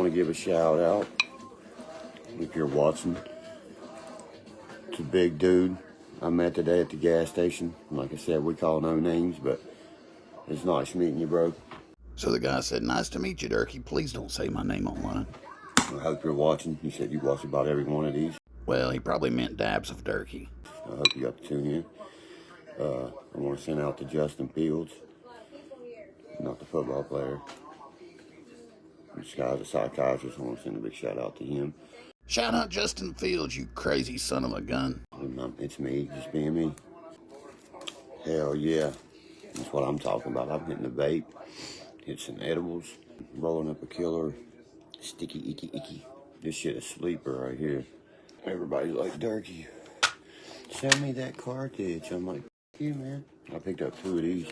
want to give a shout out, if you're watching, to Big Dude I met today at the gas station. Like I said, we call no names, but it's nice meeting you, bro. So the guy said, "Nice to meet you, Derkie. Please don't say my name online." I hope you're watching. You said you watch about every one of these. Well, he probably meant dabs of Derkie. I hope you got to tune in. I want to send out to Justin Fields, not the football player. This guy's a psychiatrist. I want to send a big shout out to him. Shout out Justin Fields, you crazy son of a gun. It's me, just being me. Hell yeah. That's what I'm talking about. I'm hitting the vape, hit some edibles, rolling up a killer, sticky, icky. This shit is sleeper right here. Everybody's like, Derkie, send me that cartridge. I'm like, you, man. I picked up 2 of these.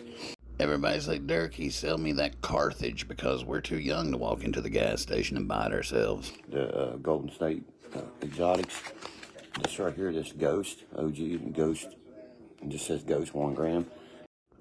Everybody's like, Derkie, sell me that Carthage, because we're too young to walk into the gas station and buy it ourselves. The Golden State Exotics. This right here, this Ghost, OG Ghost. It just says Ghost 1 gram.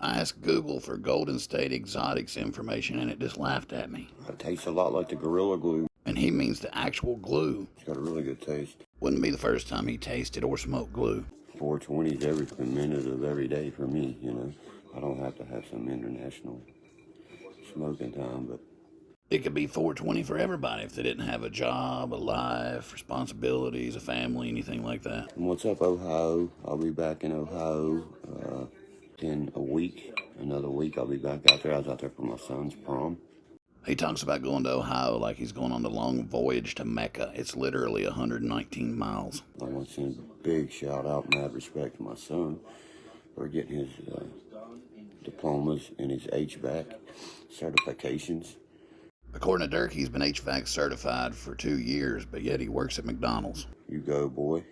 I asked Google for Golden State Exotics information, and it just laughed at me. It tastes a lot like the Gorilla Glue. And he means the actual glue. It's got a really good taste. Wouldn't be the first time he tasted or smoked glue. 420s every minute of every day for me, you know. I don't have to have some international smoking time, but it could be 420 for everybody if they didn't have a job, a life, responsibilities, a family, anything like that. And what's up, Ohio? I'll be back in Ohio in a week. Another week I'll be back out there. I was out there for my son's prom. He talks about going to Ohio like he's going on the long voyage to Mecca. It's literally 119 miles. I want to send a big shout out and have respect to my son for getting his diplomas and his HVAC certifications. According to Derkie, he's been HVAC certified for 2 years, but yet he works at McDonald's. You go, boy.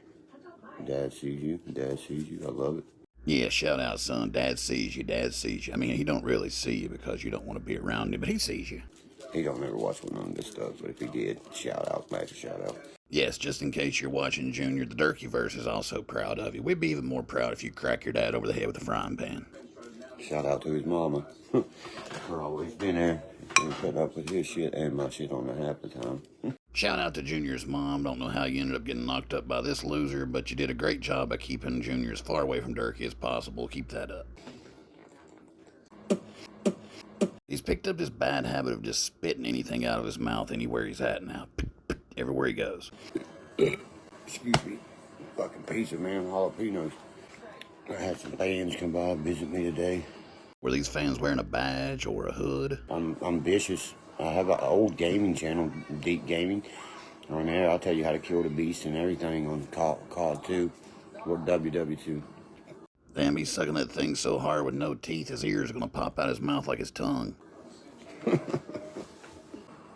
Dad sees you. Dad sees you. I love it. Yeah, shout out, son. Dad sees you. Dad sees you. I mean, he don't really see you because you don't want to be around him, but he sees you. He don't ever watch none of this stuff, but if he did, shout out, massive shout out. Yes, just in case you're watching, Junior, the Derkieverse is also proud of you. We'd be even more proud if you crack your dad over the head with a frying pan. Shout out to his mama for always being there and put up with his shit and my shit on the half the time. Shout out to Junior's mom. Don't know how you ended up getting knocked up by this loser, but you did a great job of keeping Junior as far away from Derkie as possible. Keep that up. He's picked up this bad habit of just spitting anything out of his mouth anywhere he's at now. Everywhere he goes. Excuse me. Fucking pizza, man. Jalapenos. I had some fans come by and visit me today. Were these fans wearing a badge or a hood? I'm vicious. I have an old gaming channel, Deep Gaming. On there, I'll tell you how to kill the beast and everything on COD 2 or WW2. Damn, he's sucking that thing so hard with no teeth, his ears are going to pop out his mouth like his tongue.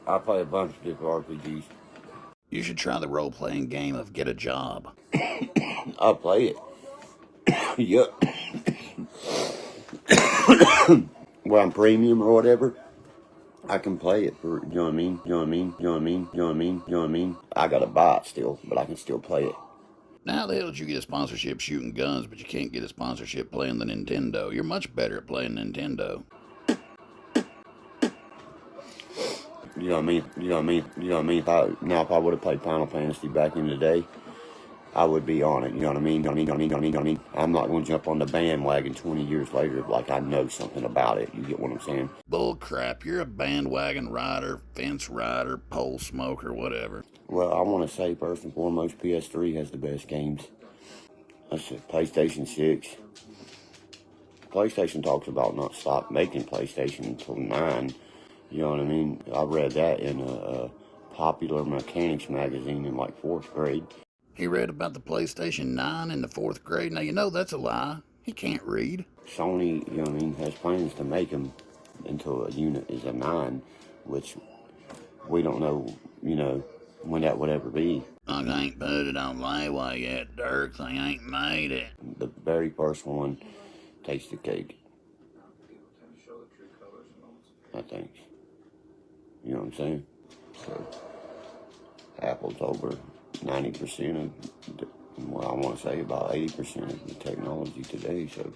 I play a bunch of different RPGs. You should try the role-playing game of Get a Job. I'll play it. Yup. Well, I'm premium or whatever. I can play it for, you know what I mean? You know what I mean? You know what I mean? You know what I mean? You know what I mean? I gotta buy it still, but I can still play it. Now the hell did you get a sponsorship shooting guns, but you can't get a sponsorship playing the Nintendo? You're much better at playing Nintendo. You know what I mean? You know what I mean? You know what I mean? If I would have played Final Fantasy back in the day, I would be on it. You know what I mean? You know what I mean? You know what I mean? You know what I mean? I'm not going to jump on the bandwagon 20 years later like I know something about it. You get what I'm saying? Bull crap. You're a bandwagon rider, fence rider, pole smoker, whatever. Well, I want to say first and foremost, PS3 has the best games. That's it. PlayStation 6. PlayStation talks about not stop making PlayStation until 9. You know what I mean? I read that in a Popular Mechanics magazine in like 4th grade. He read about the PlayStation 9 in the 4th grade. Now, you know that's a lie. He can't read. Sony, you know what I mean, has plans to make them until a unit is a 9, which we don't know, you know, when that would ever be. I can't put it on layaway yet, Dirk. They ain't made it. The very first one tastes the cake. I think. You know what I'm saying? So, Apple's over 90% of, well, I want to say about 80% of the technology today, so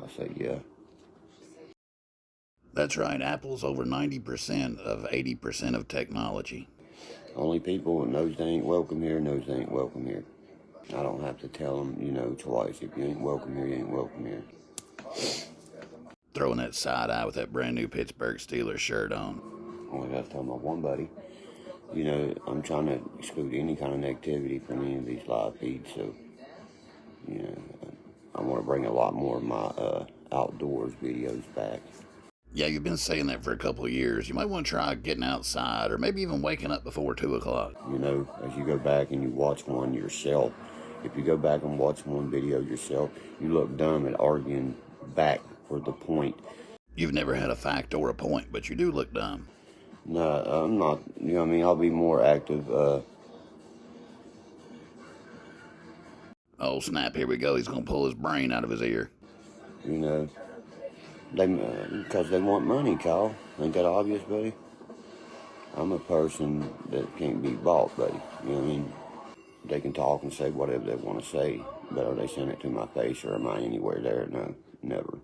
I say yeah. That's right, Apple's over 90% of 80% of technology. Only people that knows they ain't welcome here knows they ain't welcome here. I don't have to tell them, you know, twice. If you ain't welcome here, you ain't welcome here. Throwing that side eye with that brand new Pittsburgh Steelers shirt on. Only got to tell my one buddy, you know, I'm trying to exclude any kind of negativity from any of these live feeds. So, you know, I want to bring a lot more of my outdoors videos back. Yeah, you've been saying that for a couple of years. You might want to try getting outside or maybe even waking up before 2 o'clock. You know, as you go back and you watch one yourself, if you go back and watch one video yourself, you look dumb at arguing back for the point. You've never had a fact or a point, but you do look dumb. No, I'm not, you know what I mean? I'll be more active. Oh, snap, here we go. He's going to pull his brain out of his ear. You know, because they want money, Kyle. Ain't that obvious, buddy? I'm a person that can't be bought, buddy. You know what I mean? They can talk and say whatever they want to say, but are they saying it to my face or am I anywhere there? No, never.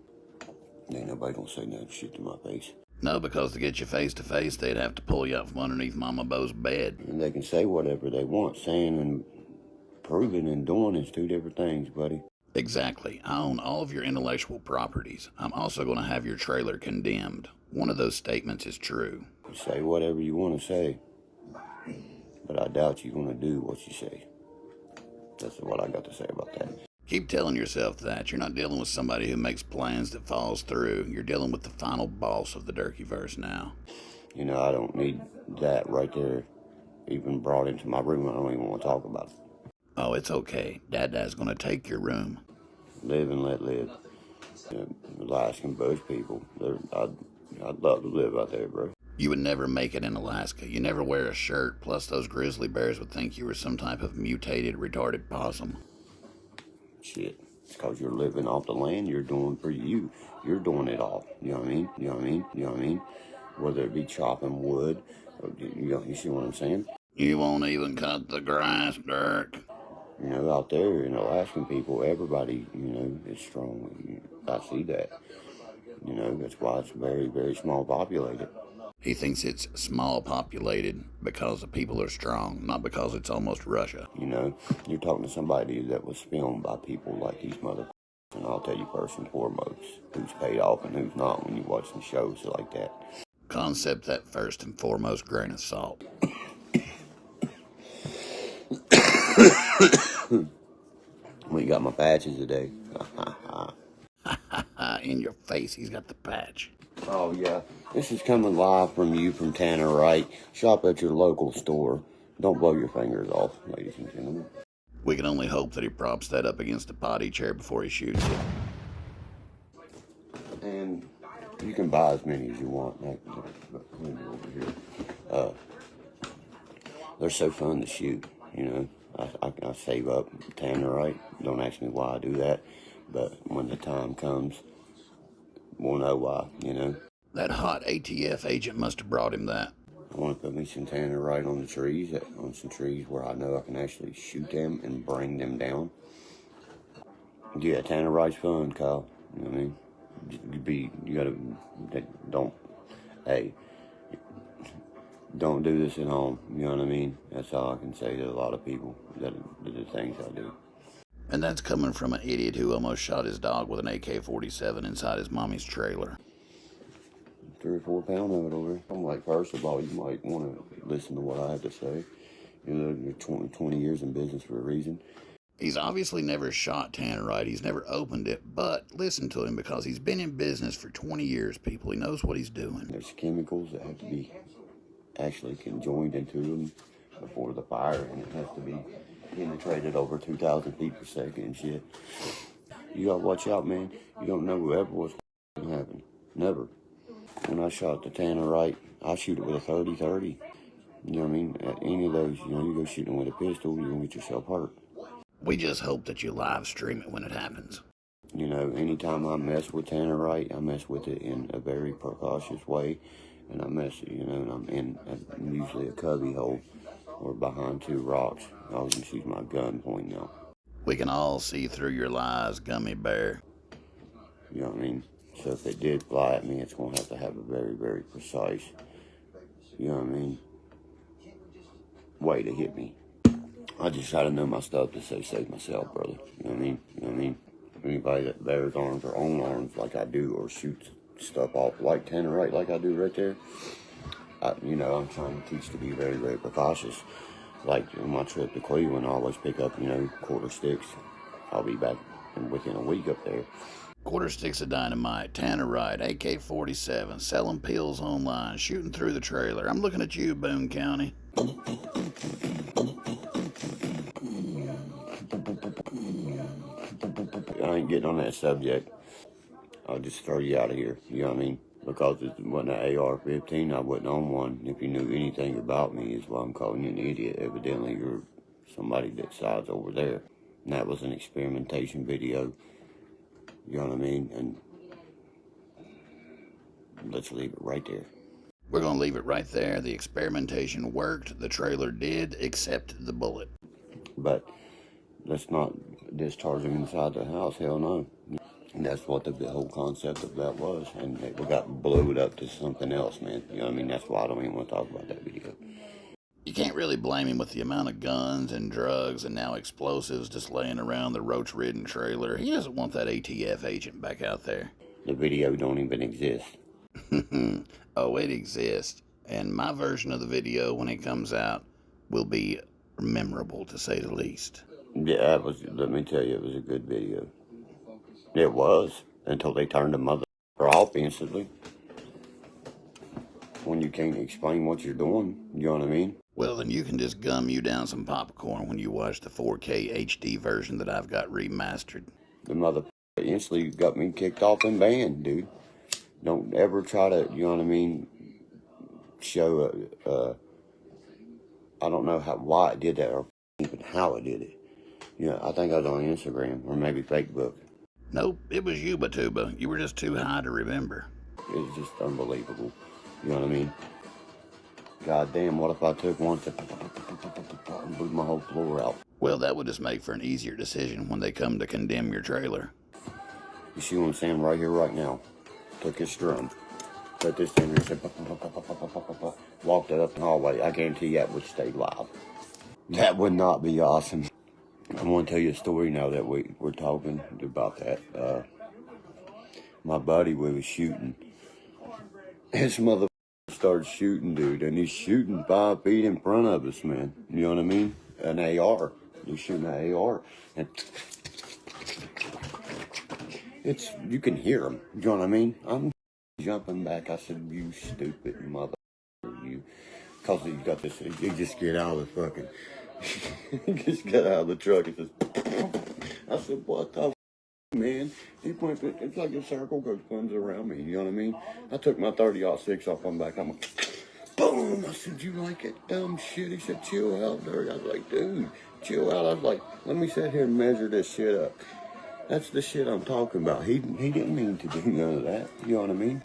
Ain't nobody gonna say nothing shit to my face. No, because to get you face to face, they'd have to pull you out from underneath Mama Bo's bed. And they can say whatever they want. Saying and proving and doing is two different things, buddy. Exactly. I own all of your intellectual properties. I'm also going to have your trailer condemned. One of those statements is true. Say whatever you want to say, but I doubt you're gonna do what you say. That's what I got to say about that. Keep telling yourself that. You're not dealing with somebody who makes plans that falls through. You're dealing with the final boss of the Derkieverse now. You know, I don't need that right there even brought into my room. I don't even want to talk about it. Oh, it's okay. Dad-Dad's going to take your room. Live and let live. Alaskan bush people, I'd love to live out there, bro. You would never make it in Alaska. You never wear a shirt, plus those grizzly bears would think you were some type of mutated, retarded possum. Shit. It's because you're living off the land you're doing for you. You're doing it all. You know what I mean? You know what I mean? You know what I mean? Whether it be chopping wood, or, you see what I'm saying? You won't even cut the grass, Dirk. You know, out there in Alaskan people, everybody, you know, is strong. I see that. You know, that's why it's very, very small populated. He thinks it's small populated because the people are strong, not because it's almost Russia. You know, you're talking to somebody that was filmed by people like these motherfuckers. And I'll tell you first and foremost, who's paid off and who's not when you watch some shows like that. Concept that first and foremost grain of salt. Well, you got my patches today. In your face, he's got the patch. Oh, yeah. This is coming live from you from Tannerite. Shop at your local store. Don't blow your fingers off, ladies and gentlemen. We can only hope that he props that up against a potty chair before he shoots it. And you can buy as many as you want. Over here. They're so fun to shoot, you know. I save up Tannerite. Don't ask me why I do that. But when the time comes, we'll know why, you know. That hot ATF agent must have brought him that. I want to put me some Tannerite on the trees, on some trees where I know I can actually shoot them and bring them down. Yeah, Tannerite's fun, Kyle. You know what I mean? Don't do this at home. You know what I mean? That's all I can say to a lot of people that do the things I do. And that's coming from an idiot who almost shot his dog with an AK-47 inside his mommy's trailer. 3 or 4 pounds of it over there. I'm like, first of all, you might want to listen to what I have to say. You know, you're 20 years in business for a reason. He's obviously never shot Tannerite. He's never opened it, but listen to him because he's been in business for 20 years, people. He knows what he's doing. There's chemicals that have to be actually conjoined into them before the fire, and it has to be penetrated over 2,000 feet per second and shit. You gotta watch out, man. You don't know ever what's gonna happen. Never. When I shot the Tannerite, I shoot it with a 30-30. You know what I mean? At any of those, you know, you go shooting with a pistol, you're gonna get yourself hurt. We just hope that you live stream it when it happens. You know, anytime I mess with Tannerite, I mess with it in a very precautious way. And I mess, you know, and I'm in usually a cubby hole or behind 2 rocks. I was gonna shoot my gun pointing out. We can all see through your lies, gummy bear. You know what I mean? So if it did fly at me, it's gonna have to have a very, very precise, you know what I mean? way to hit me. I just try to know my stuff to save myself, brother. You know what I mean? You know what I mean? Anybody that bears arms or own arms like I do, or shoots stuff off like Tannerite like I do right there, I'm trying to teach to be very, very precautious. Like on my trip to Cleveland, I always pick up, quarter sticks. I'll be back within a week up there. Quarter sticks of dynamite, Tannerite, AK-47, selling pills online, shooting through the trailer. I'm looking at you, Boone County. I ain't getting on that subject. I'll just throw you out of here. You know what I mean? Because it wasn't an AR-15, I wasn't on one. If you knew anything about me, is why I'm calling you an idiot. Evidently, you're somebody that sides over there. And that was an experimentation video. You know what I mean? And let's leave it right there. We're going to leave it right there. The experimentation worked. The trailer did, except the bullet. But let's not discharge them inside the house. Hell no. And that's what the whole concept of that was. And we got blew it up to something else, man. You know what I mean? That's why I don't even want to talk about that video. You can't really blame him with the amount of guns and drugs and now explosives just laying around the roach-ridden trailer. He doesn't want that ATF agent back out there. The video don't even exist. Oh, it exists. And my version of the video, when it comes out, will be memorable, to say the least. Yeah, let me tell you, it was a good video. It was, until they turned the mother off instantly. When you can't explain what you're doing, you know what I mean? Well, then you can just gum you down some popcorn when you watch the 4K HD version that I've got remastered. The mother instantly got me kicked off and banned, dude. Don't ever try to, you know what I mean, show, I don't know why it did that or even how it did it. I think I was on Instagram or maybe Facebook. Nope, it was you, Batuba. You were just too high to remember. It was just unbelievable. You know what I mean? God damn, what if I took one and blew my whole floor out? Well, that would just make for an easier decision when they come to condemn your trailer. You see what I'm saying right here, right now? Took his drum, put this in here, said, walked it up the hallway. I guarantee that would stay live. That would not be awesome. I'm going to tell you a story now that we're talking about that. My buddy, we was shooting. His mother started shooting, dude, and he's shooting 5 feet in front of us, man. You know what I mean? An AR. He's shooting an AR. And you can hear him. You know what I mean? I'm jumping back. I said, you stupid mother, you. Because he got this, he just get out of the fucking, he just got out of the truck and says, I said, what the man? He went, it's like a circle goes comes around me, you know what I mean? I took my 30-06 off, I'm back, I'm like, boom! I said, you like it, dumb shit? He said, chill out, Derkie. I was like, dude, chill out. I was like, let me sit here and measure this shit up. That's the shit I'm talking about. He didn't mean to do none of that, you know what I mean?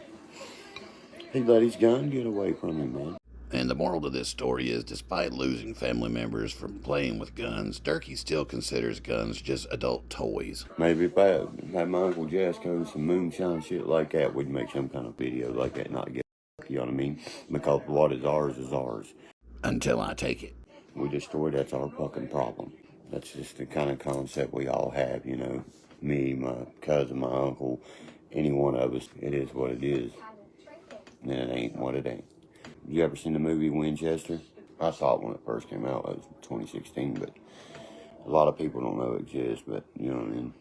He let his gun get away from him, man. And the moral to this story is, despite losing family members from playing with guns, Derkie still considers guns just adult toys. Maybe if I had my Uncle Jasco some moonshine shit like that, we'd make some kind of video like that, not get, you know what I mean? Because what is ours is ours. Until I take it. We destroy, that's our fucking problem. That's just the kind of concept we all have, you know. Me, my cousin, my uncle, any one of us, it is what it is. And it ain't what it ain't. You ever seen the movie Winchester? I saw it when it first came out. It was 2016, but a lot of people don't know it exists, but you know what I mean?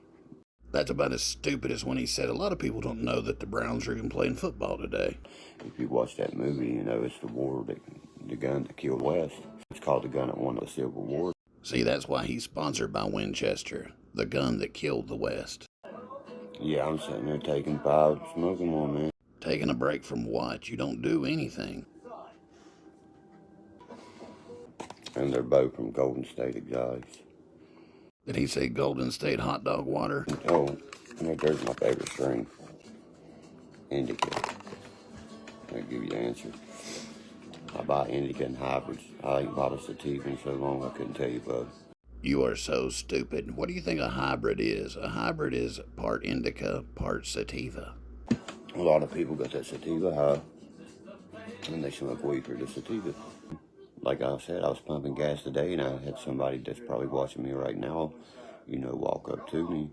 That's about as stupid as when he said a lot of people don't know that the Browns are even playing football today. If you watch that movie, you know it's the war, the gun that killed West. It's called the gun that won the Civil War. See, that's why he's sponsored by Winchester, the gun that killed the West. Yeah, I'm sitting there taking 5, smoking one, man. Taking a break from what? You don't do anything. And they're both from Golden State Exotics. Did he say Golden State hot dog water? Oh, there's my favorite strain. Indica. I'll give you the answer. I buy indica and hybrids. I ain't bought a sativa in so long I couldn't tell you, bud. You are so stupid. What do you think a hybrid is? A hybrid is part indica, part sativa. A lot of people got that sativa high, and they smoke weed for the sativa. like I said, I was pumping gas today, and I had somebody that's probably watching me right now, you know, walk up to me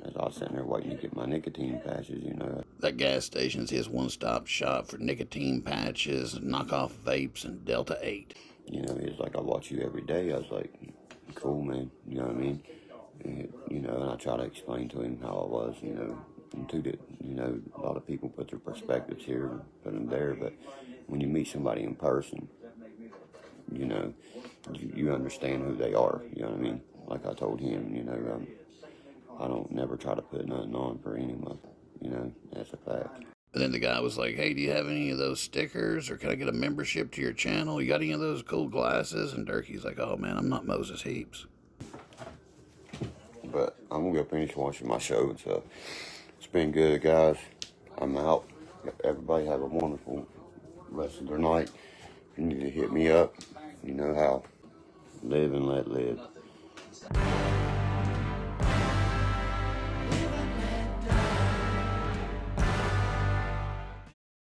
as I was sitting there waiting to get my nicotine patches, you know. That gas station's his one-stop shop for nicotine patches, knockoff vapes, and Delta 8. You know, he was like, I watch you every day. I was like, cool, man. You know what I mean? And, you know, and I try to explain to him how I was, you know, and to the, you know, a lot of people put their perspectives here and put them there, but when you meet somebody in person, you know, you understand who they are, you know what I mean? Like I told him, you know, I don't never try to put nothing on for anyone, you know, that's a fact. And then the guy was like, hey, do you have any of those stickers, or can I get a membership to your channel? You got any of those cool glasses? And Derkie's like, oh man, I'm not Moses Heaps. But I'm gonna go finish watching my show and stuff. It's been good, guys. I'm out. Everybody have a wonderful rest of their night. If you need to hit me up, you know how. Live and let live.